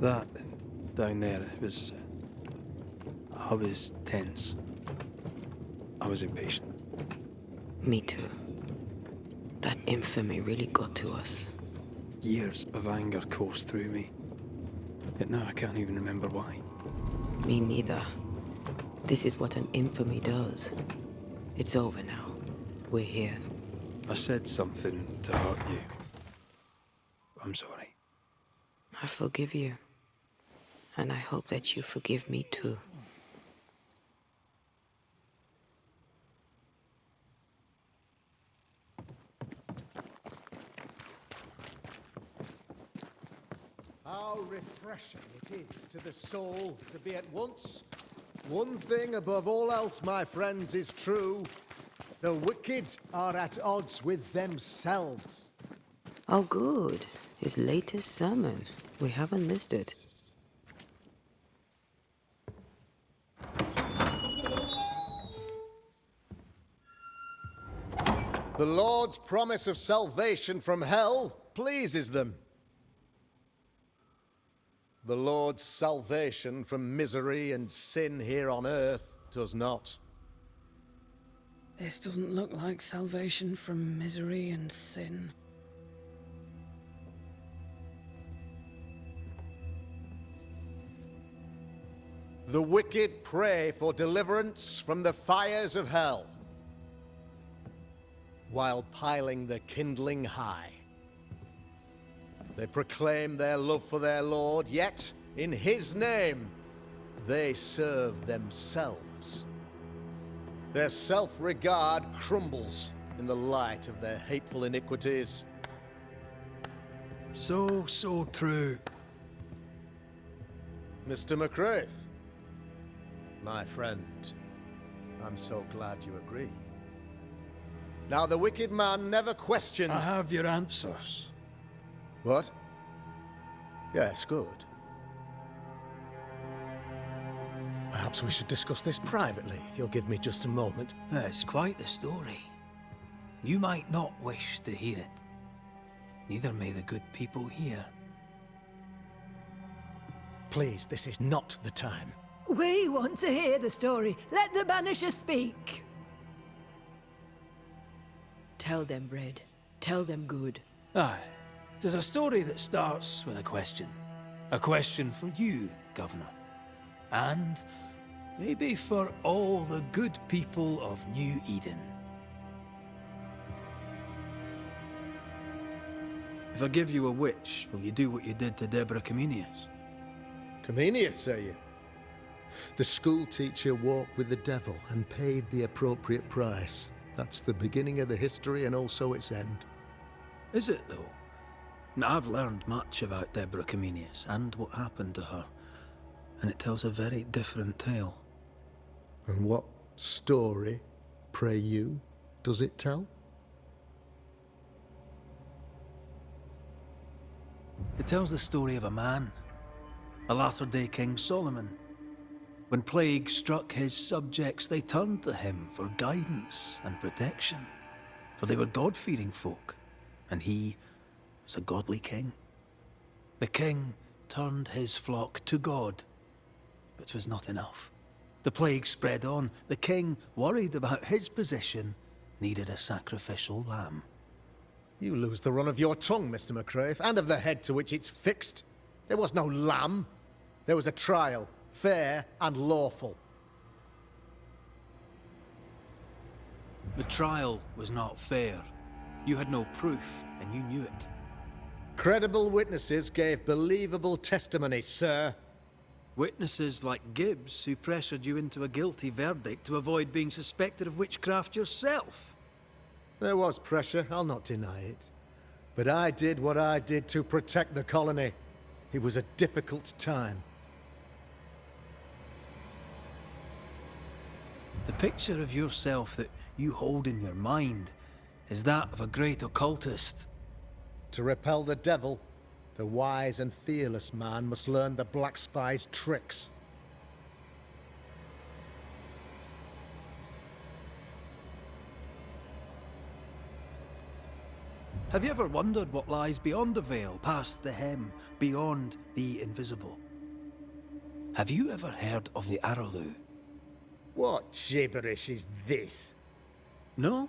That down there, it was... I was tense. I was impatient. Me too. That infamy really got to us. Years of anger coursed through me. Yet now I can't even remember why. Me neither. This is what an infamy does. It's over now. We're here. I said something to hurt you. I'm sorry. I forgive you. And I hope that you forgive me too. How refreshing it is to the soul to be at once. One thing above all else, my friends, is true. The wicked are at odds with themselves. Oh, good. His latest sermon. We haven't missed it. The Lord's promise of salvation from hell pleases them. The Lord's salvation from misery and sin here on earth does not. This doesn't look like salvation from misery and sin. The wicked pray for deliverance from the fires of hell, while piling the kindling high. They proclaim their love for their Lord, yet, in His name, they serve themselves. Their self-regard crumbles in the light of their hateful iniquities. So true. Mr. McCraith, my friend, I'm so glad you agree. Now, the wicked man never questions... I have your answers. What? Yes, good. Perhaps we should discuss this privately, if you'll give me just a moment. It's quite the story. You might not wish to hear it. Neither may the good people here. Please, this is not the time. We want to hear the story. Let the Banishers speak. Tell them, Red. Tell them good. Aye. It is a story that starts with a question. A question for you, Governor. And maybe for all the good people of New Eden. If I give you a witch, will you do what you did to Deborah Comenius? Comenius, say you? The school teacher walked with the devil and paid the appropriate price. That's the beginning of the history and also its end. Is it, though? Now, I've learned much about Deborah Comenius and what happened to her, and it tells a very different tale. And what story, pray you, does it tell? It tells the story of a man, a latter-day King Solomon. When plague struck his subjects, they turned to him for guidance and protection, for they were God-fearing folk, and he was a godly king. The king turned his flock to God, but it was not enough. The plague spread on. The king, worried about his position, needed a sacrificial lamb. You lose the run of your tongue, Mr. McCraith, and of the head to which it's fixed. There was no lamb. There was a trial, fair and lawful. The trial was not fair. You had no proof, and you knew it. Credible witnesses gave believable testimony, sir. Witnesses like Gibbs, who pressured you into a guilty verdict to avoid being suspected of witchcraft yourself. There was pressure, I'll not deny it. But I did what I did to protect the colony. It was a difficult time. The picture of yourself that you hold in your mind is that of a great occultist. To repel the devil, the wise and fearless man must learn the Black Spy's tricks. Have you ever wondered what lies beyond the veil, past the hem, beyond the invisible? Have you ever heard of the Araloo? What gibberish is this? No?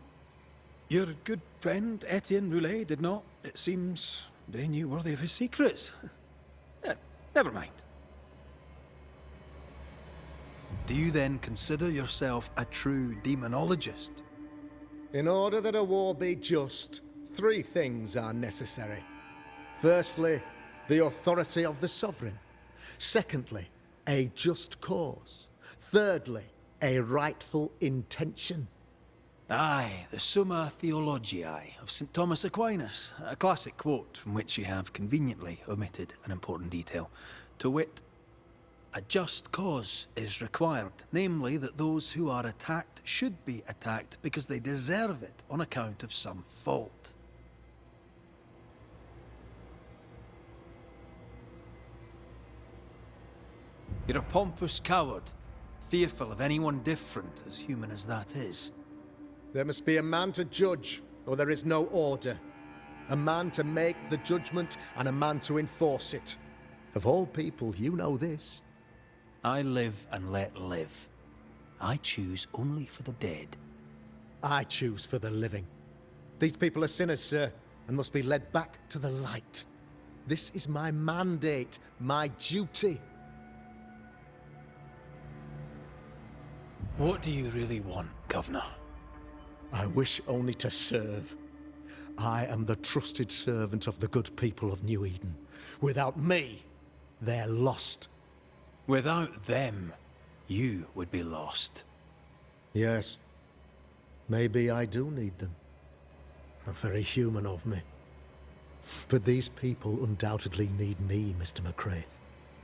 Your good friend Etienne Roulet did not, it seems, deign you worthy of his secrets. Never mind. Do you then consider yourself a true demonologist? In order that a war be just, 3 things are necessary. Firstly, the authority of the sovereign. Secondly, a just cause. Thirdly, a rightful intention. Aye, the Summa Theologiae of St. Thomas Aquinas, a classic quote from which you have conveniently omitted an important detail. To wit, a just cause is required, namely that those who are attacked should be attacked because they deserve it on account of some fault. You're a pompous coward, fearful of anyone different, as human as that is. There must be a man to judge, or there is no order. A man to make the judgment, and a man to enforce it. Of all people, you know this. I live and let live. I choose only for the dead. I choose for the living. These people are sinners, sir, and must be led back to the light. This is my mandate, my duty. What do you really want, Governor? I wish only to serve. I am the trusted servant of the good people of New Eden. Without me, they're lost. Without them, you would be lost. Yes. Maybe I do need them. How very human of me. But these people undoubtedly need me, Mr. McCraith.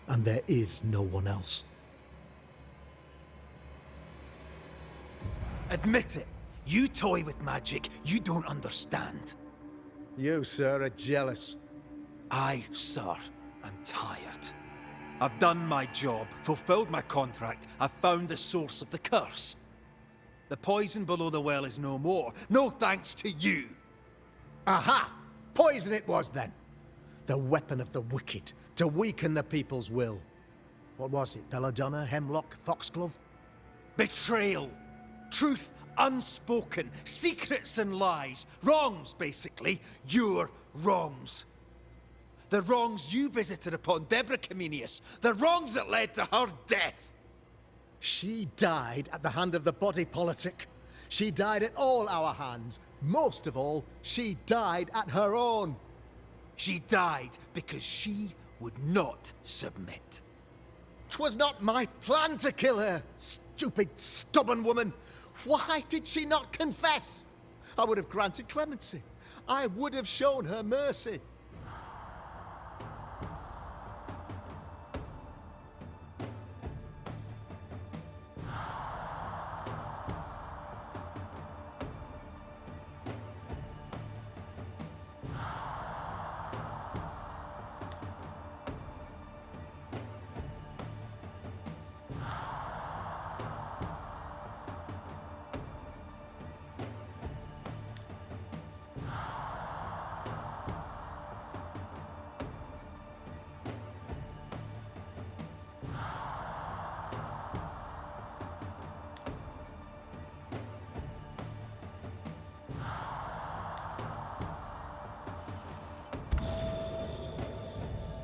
And there is no one else. Admit it! You toy with magic you don't understand. You, sir, are jealous. I, sir, am tired. I've done my job, fulfilled my contract, I've found the source of the curse. The poison below the well is no more, no thanks to you. Aha! Poison it was, then. The weapon of the wicked, to weaken the people's will. What was it? Belladonna, hemlock, foxglove? Betrayal. Truth unspoken. Secrets and lies. Wrongs, basically. Your wrongs. The wrongs you visited upon Deborah Comenius. The wrongs that led to her death. She died at the hand of the body politic. She died at all our hands. Most of all, she died at her own. She died because she would not submit. 'Twas not my plan to kill her, stupid, stubborn woman. Why did she not confess? I would have granted clemency. I would have shown her mercy.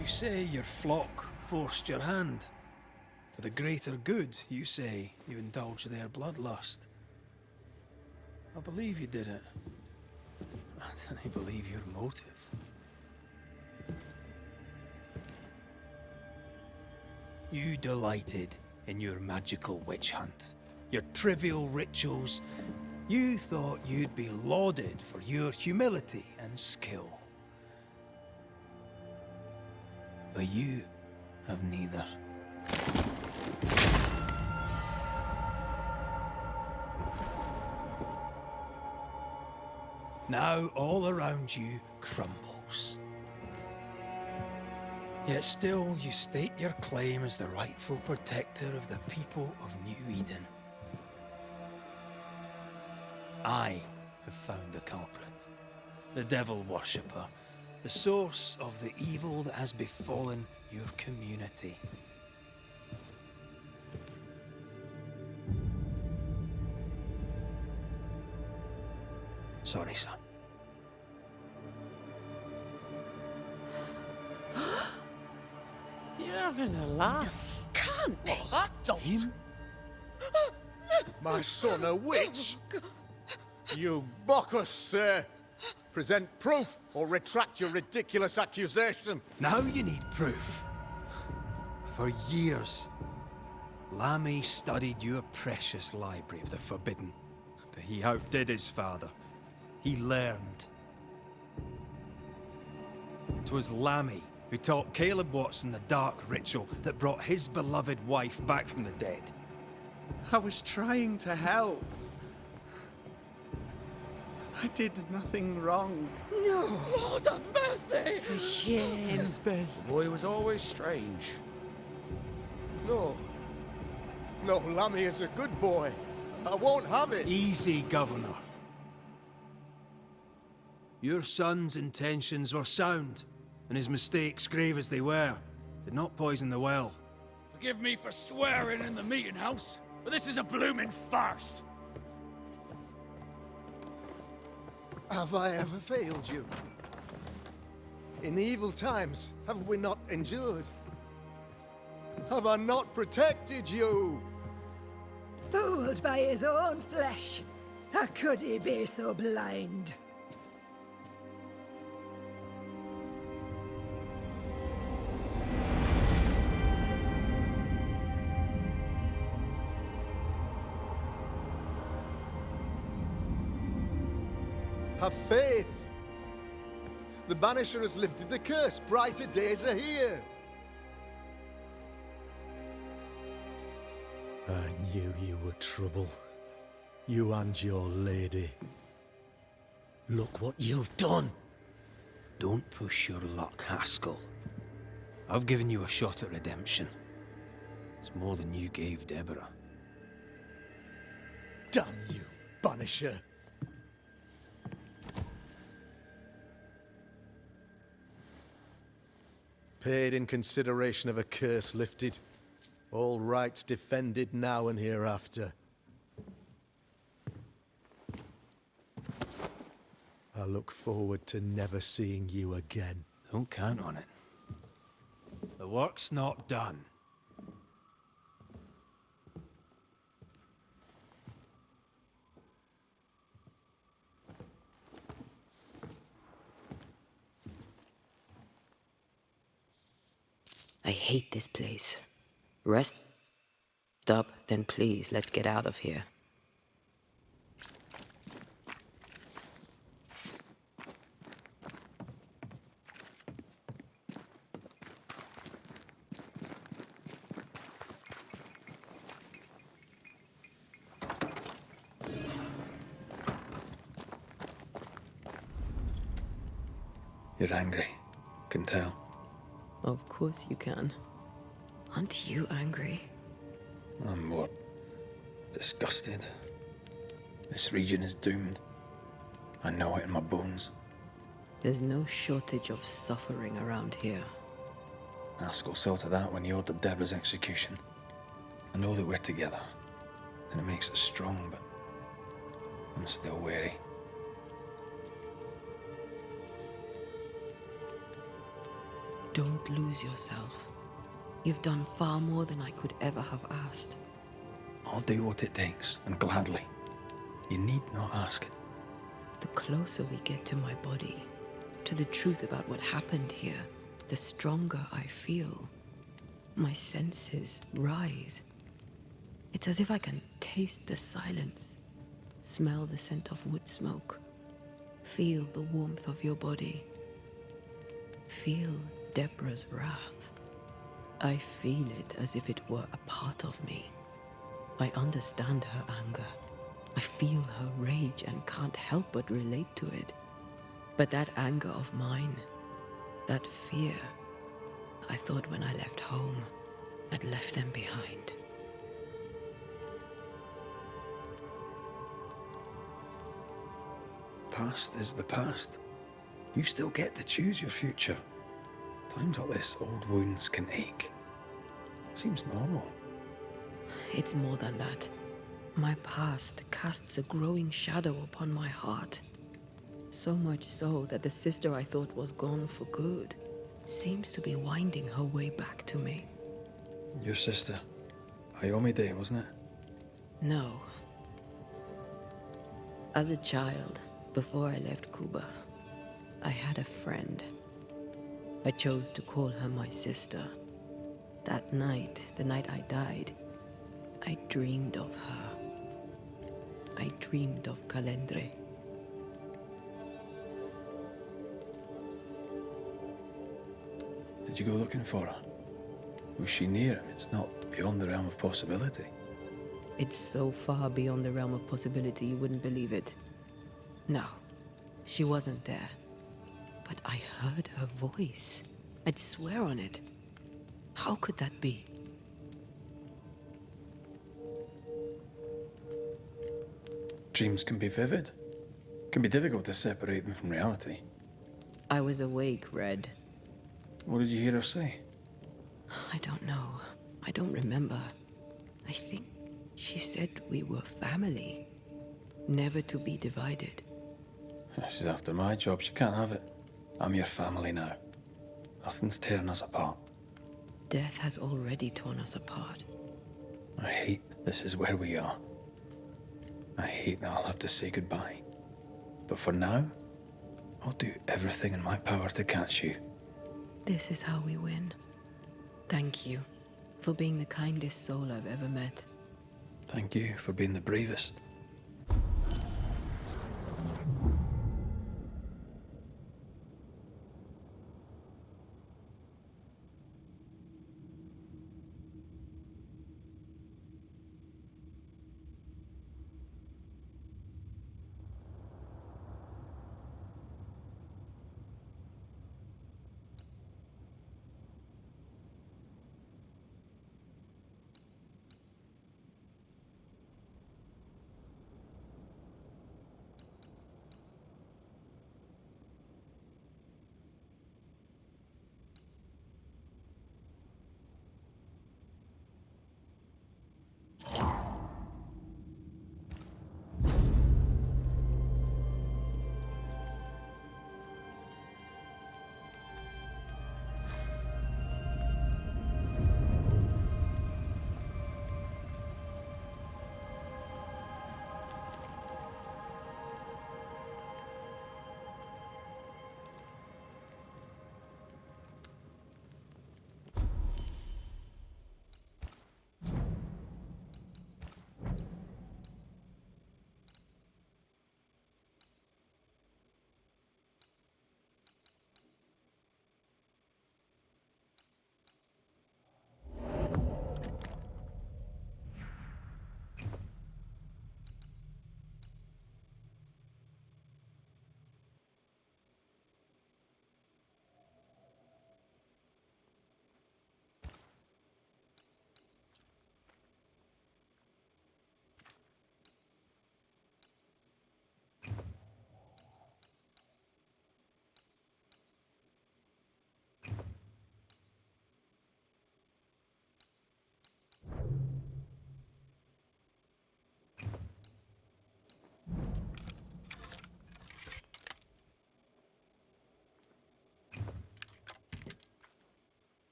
You say your flock forced your hand. For the greater good, you say, you indulged their bloodlust. I believe you did it. I don't believe your motive. You delighted in your magical witch hunt, your trivial rituals. You thought you'd be lauded for your humility and skill. But you have neither. Now all around you crumbles. Yet still you state your claim as the rightful protector of the people of New Eden. I have found the culprit. the devil worshipper, the source of the evil that has befallen your community. Sorry, son. You're having a laugh. Can't be. I don't. My son a witch? You mock us, sir. Present proof or retract your ridiculous accusation. Now you need proof. For years, Lammy studied your precious library of the forbidden, but he outdid his father. He learned. 'Twas Lammy who taught Caleb Watson the dark ritual that brought his beloved wife back from the dead. I was trying to help. I did nothing wrong. No. Lord of mercy. For shame. Ben. The boy was always strange. No. No, Lammy is a good boy. I won't have it. Easy, Governor. Your son's intentions were sound, and his mistakes, grave as they were, did not poison the well. Forgive me for swearing in the meeting house, but this is a blooming farce. Have I ever failed you? In evil times, have we not endured? Have I not protected you? Fooled by his own flesh. How could he be so blind? Have faith. The Banisher has lifted the curse. Brighter days are here. I knew you were trouble. You and your lady. Look what you've done. Don't push your luck, Haskell. I've given you a shot at redemption. It's more than you gave Deborah. Damn you, Banisher. Paid in consideration of a curse lifted. All rights defended now and hereafter. I look forward to never seeing you again. Don't count on it. The work's not done. I hate this place. Rest up, then please, let's get out of here. You're angry. Can tell. Of course you can. Aren't you angry? I'm more disgusted. This region is doomed. I know it in my bones. There's no shortage of suffering around here. Haskell saw to that when he ordered Deborah's execution. I know that we're together, and it makes us strong, but I'm still wary. Don't lose yourself. You've done far more than I could ever have asked. I'll do what it takes, and gladly. You need not ask it. The closer we get to my body, to the truth about what happened here, the stronger I feel. My senses rise. It's as if I can taste the silence, smell the scent of wood smoke, feel the warmth of your body, feel Deborah's wrath. I feel it as if it were a part of me. I understand her anger. I feel her rage and can't help but relate to it. But that anger of mine, that fear, I thought when I left home, I'd left them behind. Past is the past. You still get to choose your future. Times like this, old wounds can ache. Seems normal. It's more than that. My past casts a growing shadow upon my heart. So much so that the sister I thought was gone for good seems to be winding her way back to me. Your sister, Ayomide, wasn't it? No. As a child, before I left Cuba, I had a friend. I chose to call her my sister. That night, the night I died, I dreamed of her. I dreamed of Calendre. Did you go looking for her? Was she near him? It's not beyond the realm of possibility. It's so far beyond the realm of possibility you wouldn't believe it. No, she wasn't there. But I heard her voice. I'd swear on it. How could that be? Dreams can be vivid. Can be difficult to separate them from reality. I was awake, Red. What did you hear her say? I don't know. I don't remember. I think she said we were family. Never to be divided. She's after my job. She can't have it. I'm your family now. Nothing's tearing us apart. Death has already torn us apart. I hate this is where we are. I hate that I'll have to say goodbye. But for now, I'll do everything in my power to catch you. This is how we win. Thank you for being the kindest soul I've ever met. Thank you for being the bravest.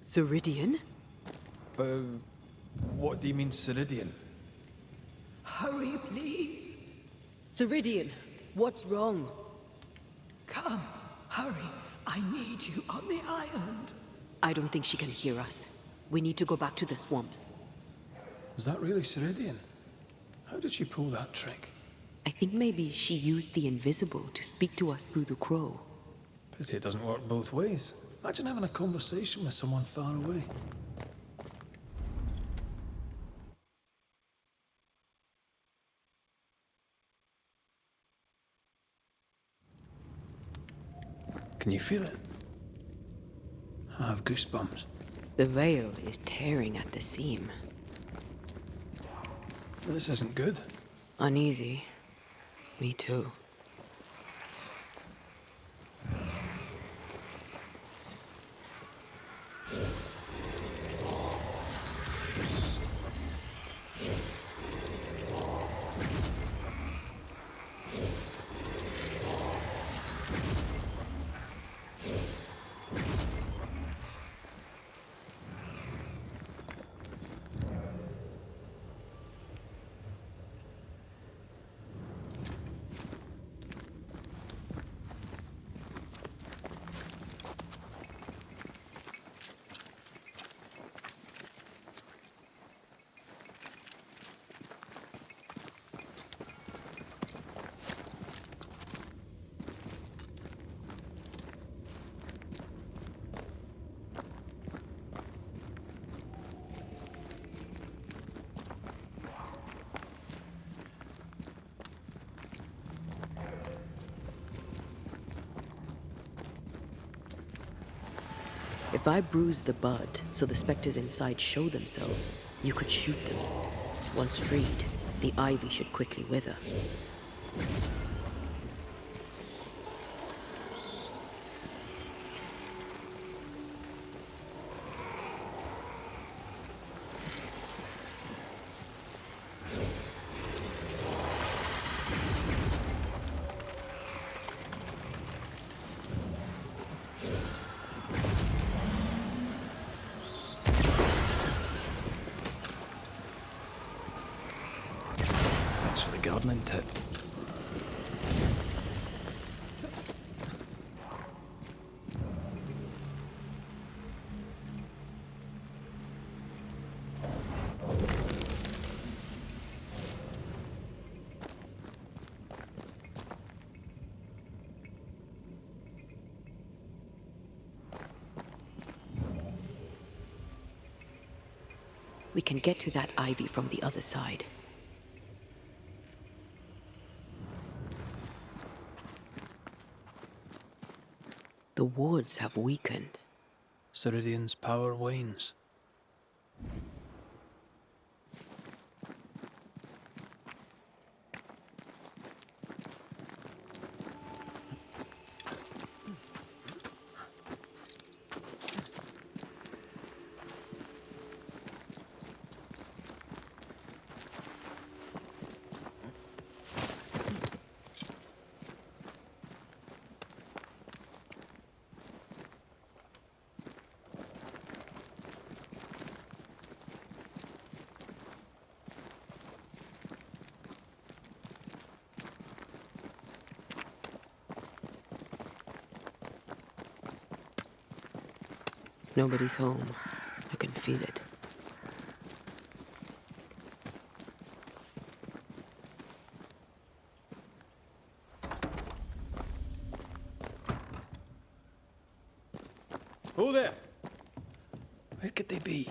Ceridian? What do you mean, Ceridian? Hurry, please. Ceridian, what's wrong? Come, hurry. I need you on the island. I don't think she can hear us. We need to go back to the swamps. Was that really Ceridian? How did she pull that trick? I think maybe she used the invisible to speak to us through the crow. Pity it doesn't work both ways. Imagine having a conversation with someone far away. Can you feel it? I have goosebumps. The veil is tearing at the seam. This isn't good. Uneasy. Me too. If I bruise the bud so the specters inside show themselves, you could shoot them. Once freed, the ivy should quickly wither. Thanks for the gardening tip. We can get to that ivy from the other side. The wards have weakened. Ceridian's power wanes. Nobody's home. I can feel it. Oh there! Where could they be?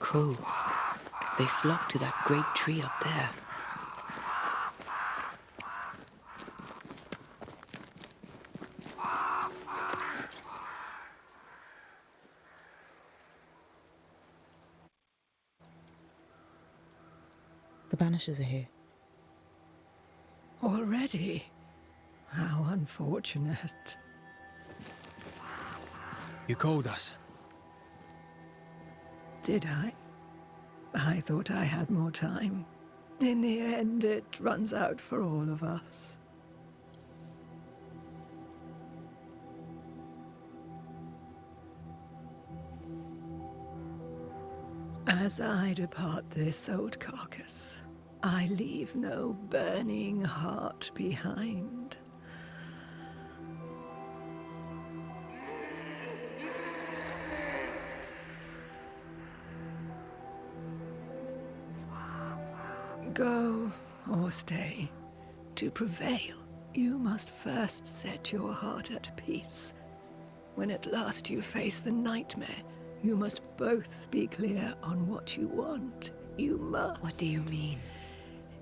crows. They flock to that great tree up there. The Banishers are here. Already? How unfortunate. You called us. Did I? I thought I had more time. In the end, it runs out for all of us. As I depart this old carcass, I leave no burning heart behind. Go or stay. To prevail, you must first set your heart at peace. When at last you face the nightmare, you must both be clear on what you want. You must. What do you mean?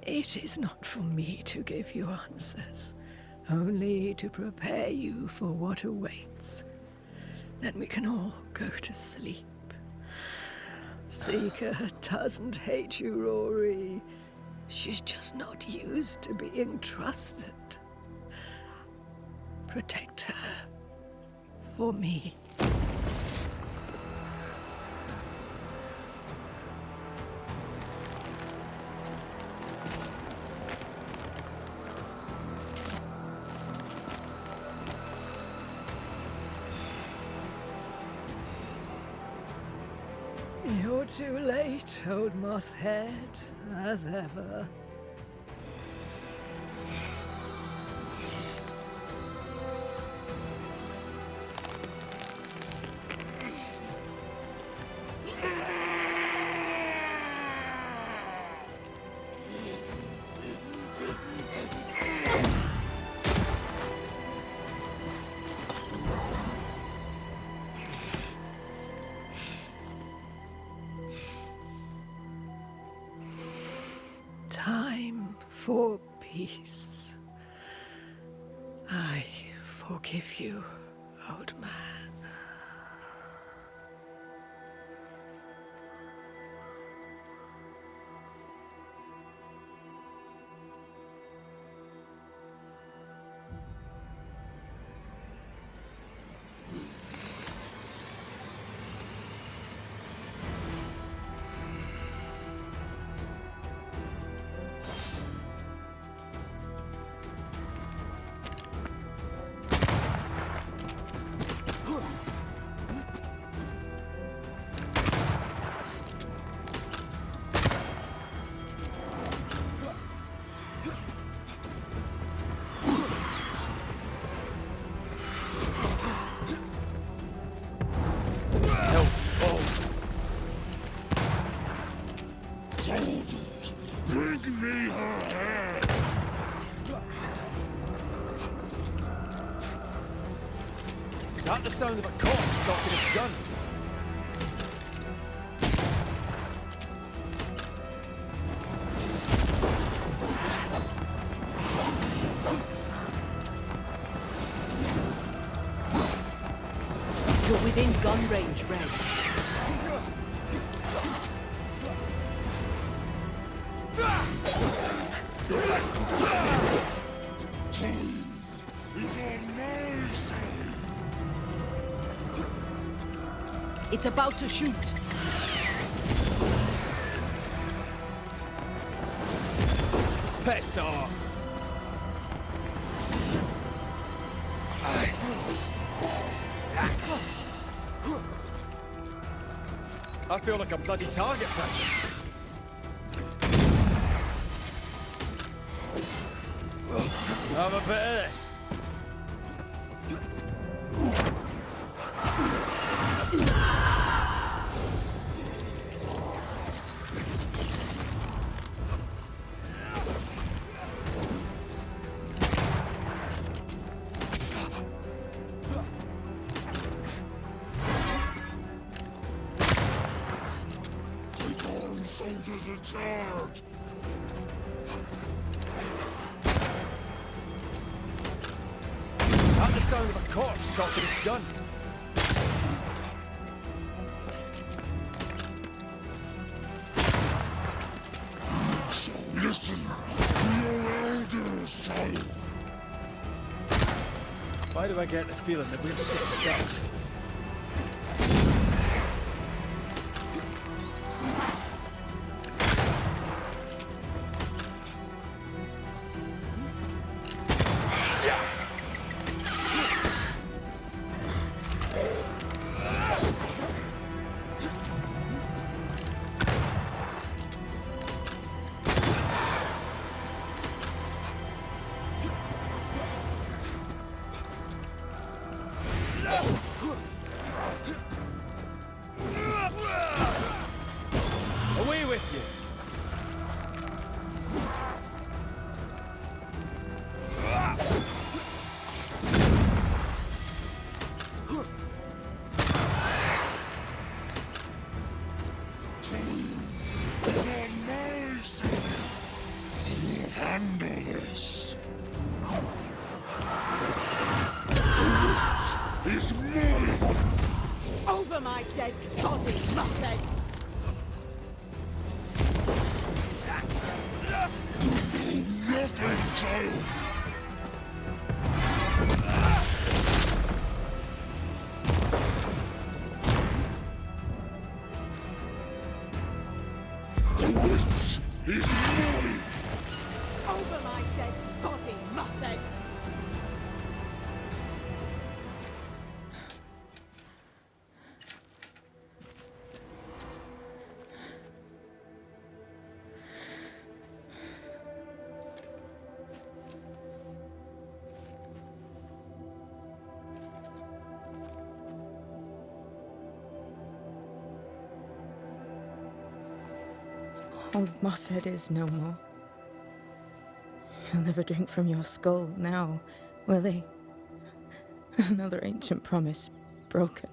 It is not for me to give you answers, only to prepare you for what awaits. Then we can all go to sleep. Seeker doesn't hate you, Rory. She's just not used to being trusted. Protect her. For me. You're too late, old mosshead, as ever. Time for peace. I forgive you, old man. Soldiers, bring me her head! Is that the sound of a corpse cocking its gun? You're within gun range, Red. Time is on my side! It's about to shoot. Piss off! I feel like a bloody target practice. Have a bit of this. soldiers in charge! Is that the sound of a corpse cocking its gun? So listen to your elders, child! Why do I get the feeling that we're sick ducks? Away with you! It's on my side! I will handle this! The witch is mine! Over my dead body, Mussed! Nothing, child! The witch is mine! Over my dead body, Mussed! Old Mosshead is no more. He'll never drink from your skull now, will he? Another ancient promise broken.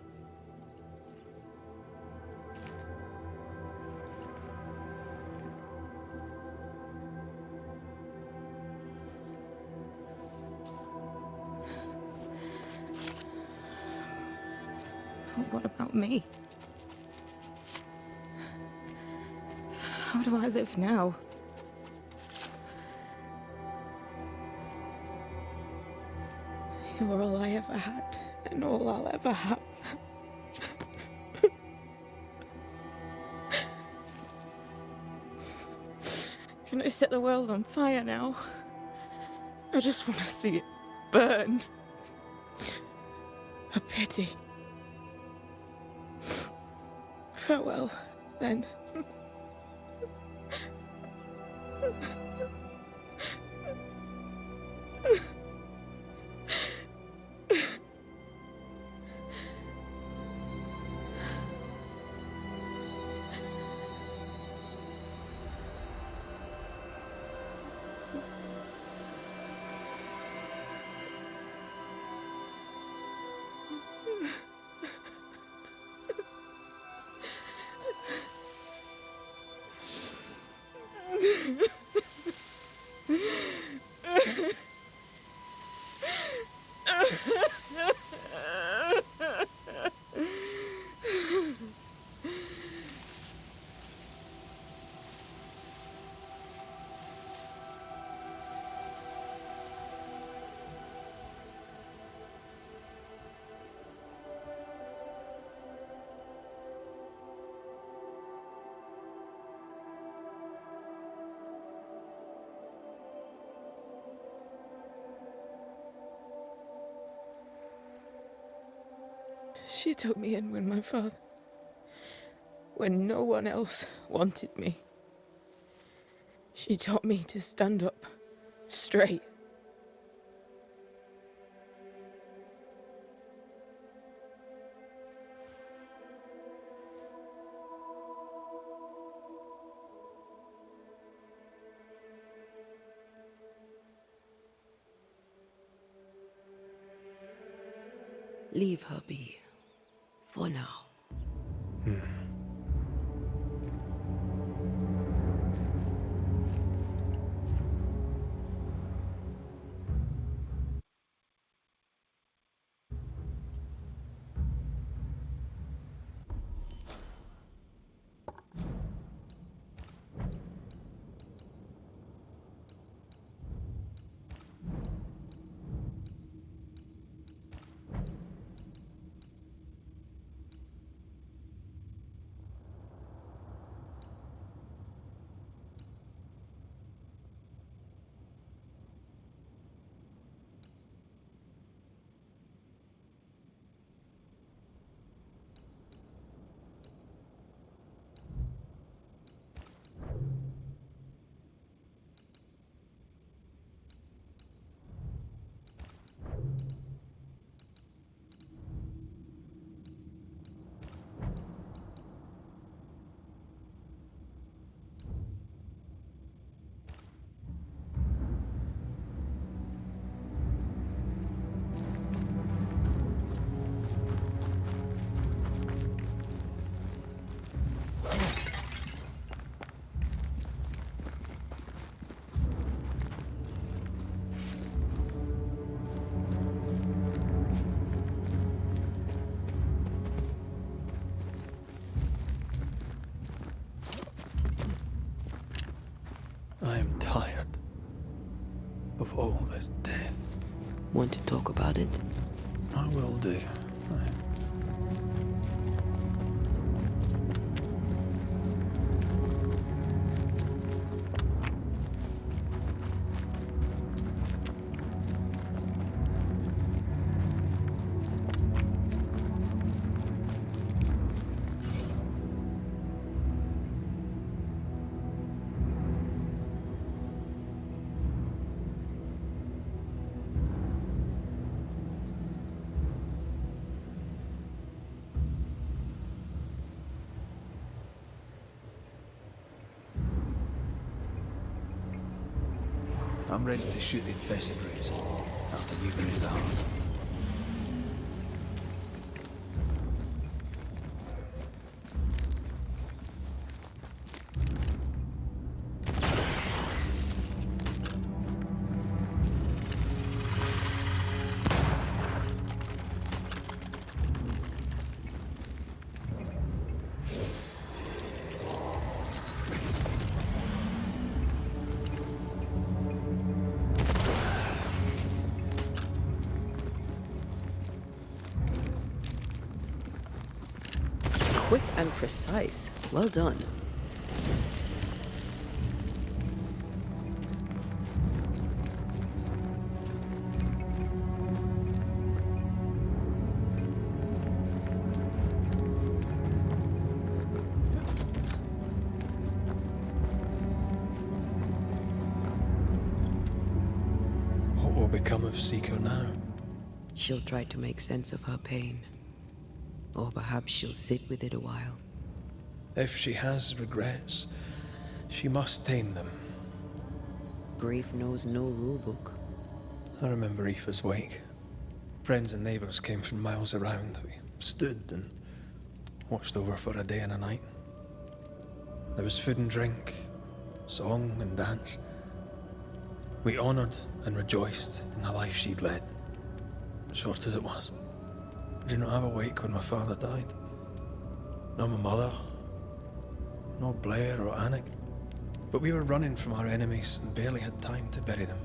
But what about me? How do I live now? You were all I ever had, and all I'll ever have. Can I set the world on fire now? I just want to see it burn. A pity. Farewell, then. She took me in when no one else wanted me. She taught me to stand up straight. Leave her be. For now. of all this death. Want to talk about it? I will do. Aye. I'm ready to shoot the infested rays after you breathe the heart. Quick and precise. Well done. What will become of Seeker now? She'll try to make sense of her pain. Or perhaps she'll sit with it a while. If she has regrets, she must tame them. Grief knows no rulebook. I remember Aoife's wake. Friends and neighbours came from miles around. We stood and watched over for a day and a night. There was food and drink, song and dance. We honoured and rejoiced in the life she'd led, short as it was. I did not have a wake when my father died. Nor my mother, nor Blair or Anik. But we were running from our enemies and barely had time to bury them.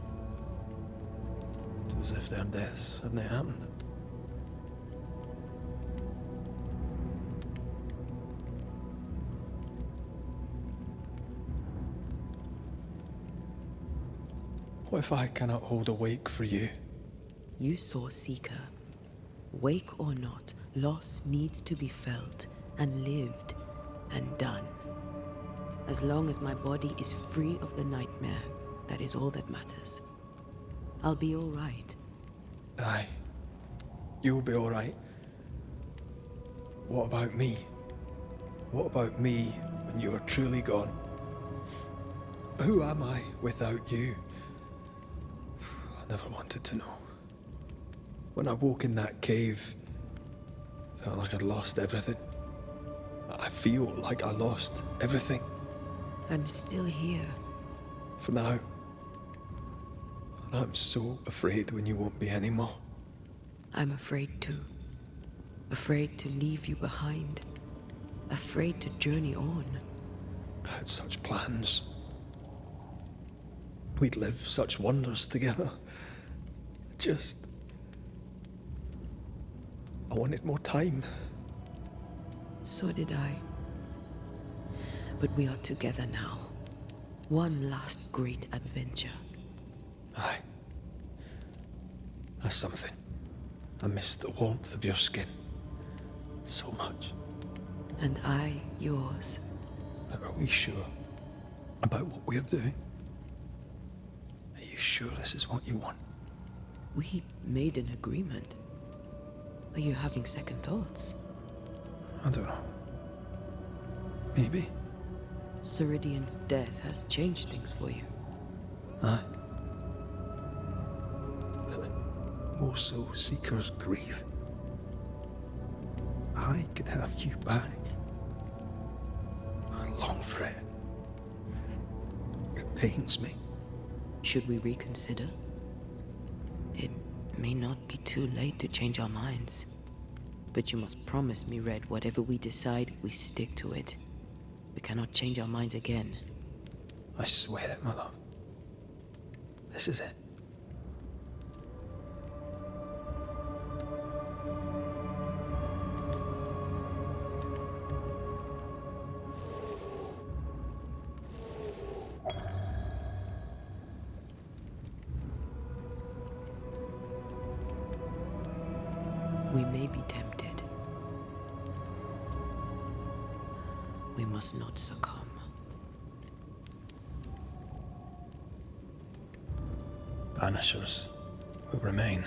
It was as if their deaths hadn't happened. What if I cannot hold a wake for you? You saw Seeker. Wake or not, loss needs to be felt and lived and done. As long as my body is free of the nightmare, that is all that matters. I'll be all right. Aye. You'll be all right. What about me? What about me when you are truly gone? Who am I without you? I never wanted to know. When I woke in that cave, I felt like I'd lost everything. I feel like I lost everything. I'm still here. For now. And I'm so afraid when you won't be anymore. I'm afraid too. Afraid to leave you behind. Afraid to journey on. I had such plans. We'd live such wonders together. I wanted more time. So did I. But we are together now. One last great adventure. Aye. That's something. I miss the warmth of your skin. So much. And I yours. But are we sure about what we're doing? Are you sure this is what you want? We made an agreement. Are you having second thoughts? I don't know. Maybe. Ceridian's death has changed things for you. Aye. But more so Seeker's grief. I could have you back. I long for it. It pains me. Should we reconsider? It may not be too late to change our minds. But you must promise me, Red, whatever we decide, we stick to it. We cannot change our minds again. I swear it, my love. This is it. we must not succumb. Banishers will remain.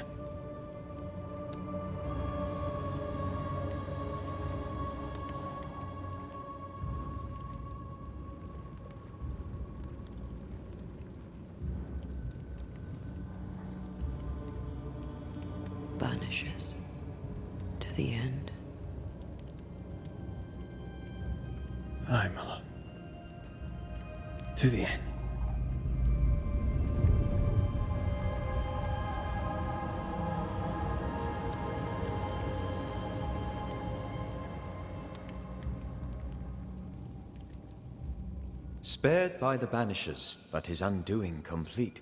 Banishers. To the end. Aye, my love. To the end. Spared by the Banishers, but his undoing complete,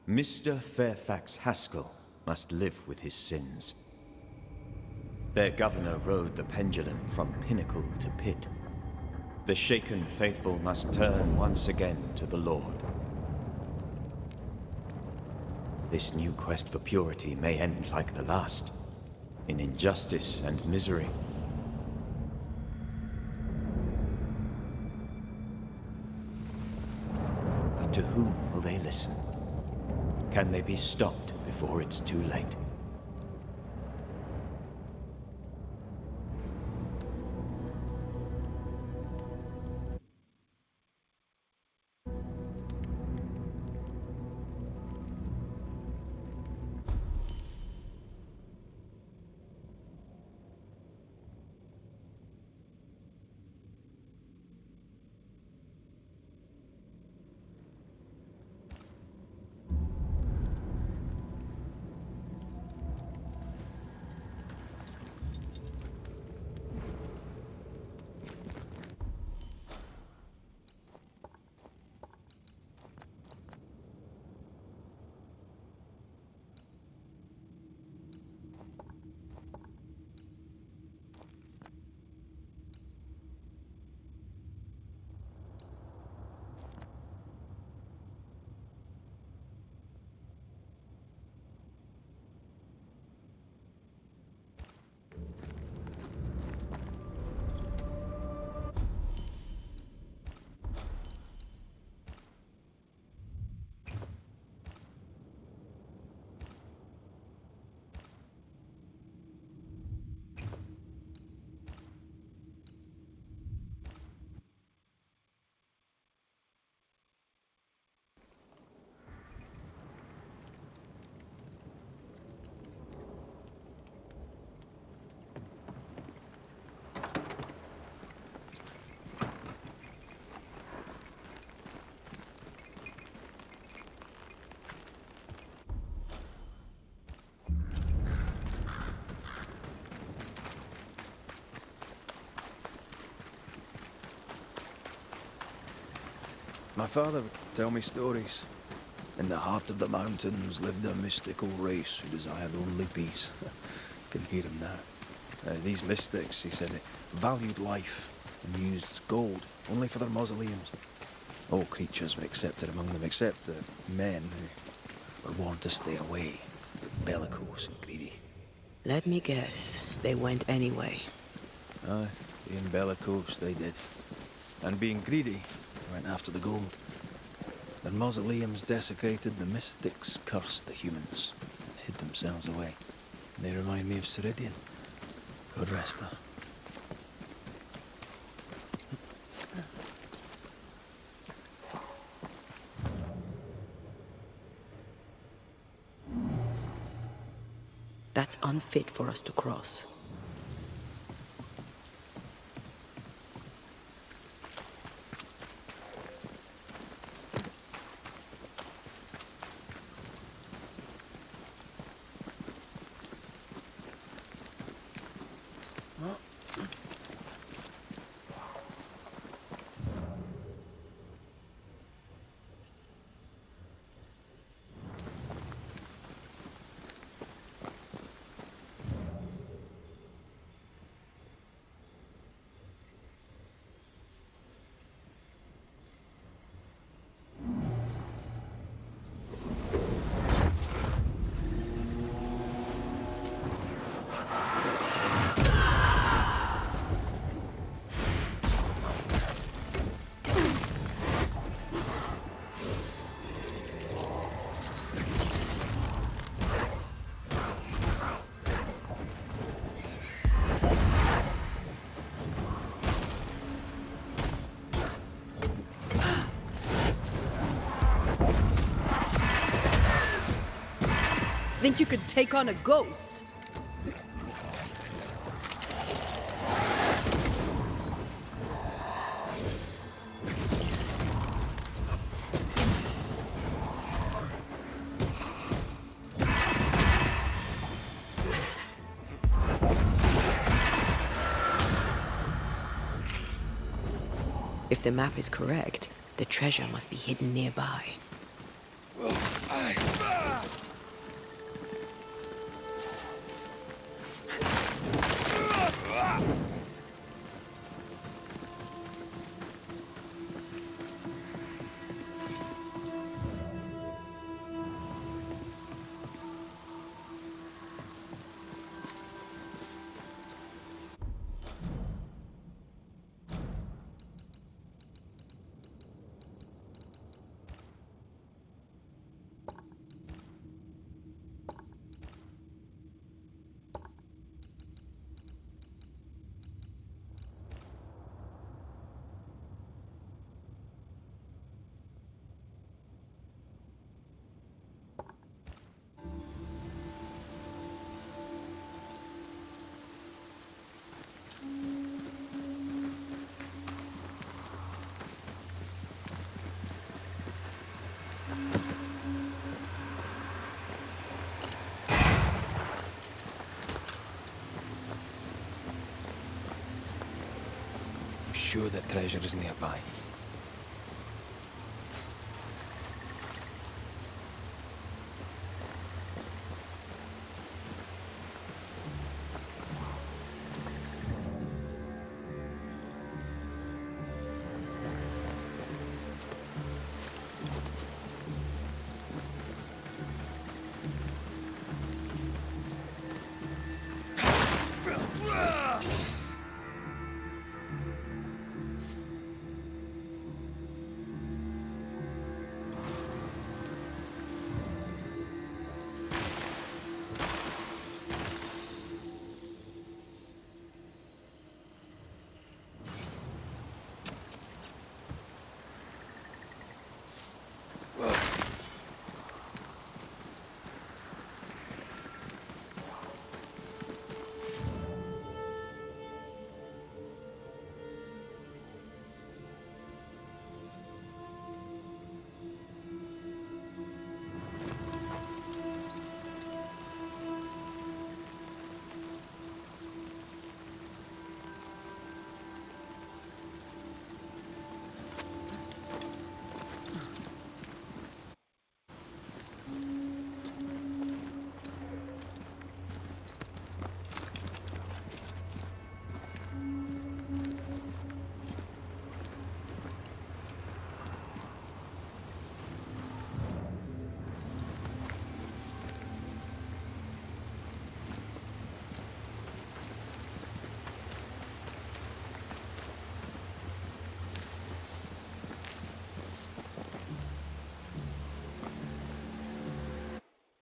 Mr. Fairfax Haskell must live with his sins. Their governor rode the pendulum from pinnacle to pit. The shaken faithful must turn once again to the Lord. This new quest for purity may end like the last, in injustice and misery. But to whom will they listen? Can they be stopped before it's too late? My father would tell me stories. In the heart of the mountains lived a mystical race who desired only peace. Can hear him now. These mystics, he said, valued life and used gold only for their mausoleums. All creatures were accepted among them, except the men who were warned to stay away, bellicose and greedy. Let me guess, they went anyway. Aye, being bellicose, they did. And being greedy, they went after the gold. Their mausoleums desecrated, the mystics cursed the humans and hid themselves away. They remind me of Ceridian. God rest her. That's unfit for us to cross. think you could take on a ghost? If the map is correct, the treasure must be hidden nearby. I'm sure the treasure is nearby.